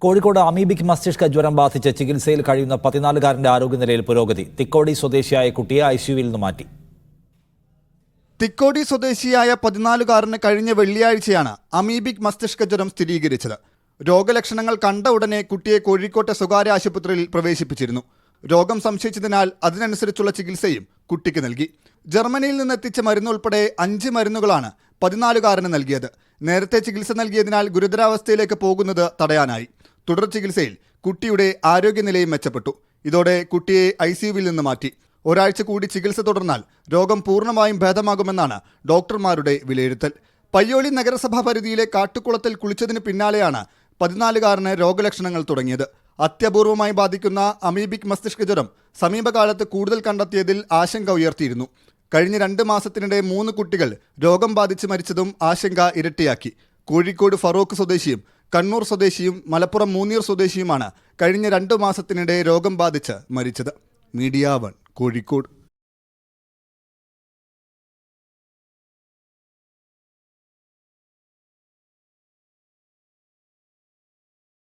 Kozhikode amoebic മസ്തിഷ്ക ജ്വരം ബാധിച്ച് ചികിത്സയിൽ കഴിയുന്ന 14-കാരന്റെ ആരോഗ്യനിലയിൽ പുരോഗതി. തിക്കോടി സ്വദേശിയായ കുട്ടിയെ ഐസിയുവിൽ നിന്ന് മാറ്റി. തിക്കോടി സ്വദേശിയായ 14-കാരന് കഴിഞ്ഞ വെള്ളിയാഴ്ചയാണ് അമീബിക് മസ്തിഷ്ക ജ്വരം സ്ഥിരീകരിച്ചത്. രോഗലക്ഷണങ്ങൾ കണ്ട ഉടനെ കുട്ടിയെ കോഴിക്കോട്ടെ സ്വകാര്യ ആശുപത്രിയിൽ പ്രവേശിപ്പിച്ചിരുന്നു. രോഗം സംശയിച്ചതിനാൽ അതിനനുസരിച്ചുള്ള ചികിത്സയും കുട്ടിക്ക് നൽകി. ജർമ്മനിയിൽ നിന്നെത്തിച്ച മരുന്നുൾപ്പെടെ 5 മരുന്നുകളാണ് 14-കാരന് നൽകിയത്. നേരത്തെ ചികിത്സ നൽകിയതിനാൽ ഗുരുതരാവസ്ഥയിലേക്ക് പോകുന്നത് തടയാനായി. തുടർ ചികിത്സയിൽ കുട്ടിയുടെ ആരോഗ്യനിലയും മെച്ചപ്പെട്ടു. ഇതോടെ കുട്ടിയെ ഐസിയുവിൽ നിന്ന് മാറ്റി. ഒരാഴ്ച കൂടി ചികിത്സ തുടർന്നാൽ രോഗം പൂർണ്ണമായും ഭേദമാകുമെന്നാണ് ഡോക്ടർമാരുടെ വിലയിരുത്തൽ. പയ്യോളി നഗരസഭാ പരിധിയിലെ കാട്ടുകുളത്തിൽ കുളിച്ചതിന് പിന്നാലെയാണ് 14-കാരന് രോഗലക്ഷണങ്ങൾ തുടങ്ങിയത്. അത്യപൂർവമായി ബാധിക്കുന്ന അമീബിക് മസ്തിഷ്ക ജ്വരം സമീപകാലത്ത് കൂടുതൽ കണ്ടെത്തിയതിൽ ആശങ്ക ഉയർത്തിയിരുന്നു. കഴിഞ്ഞ 2 മാസത്തിനിടെ 3 കുട്ടികൾ രോഗം ബാധിച്ച് മരിച്ചതും ആശങ്ക ഇരട്ടിയാക്കി. കോഴിക്കോട് ഫറോക്ക് സ്വദേശിയും കണ്ണൂർ സ്വദേശിയും മലപ്പുറം മൂന്നീർ സ്വദേശിയുമാണ് കഴിഞ്ഞ 2 മാസത്തിനിടെ രോഗം ബാധിച്ച് മരിച്ചത്. മീഡിയ 1 കോഴിക്കോട്.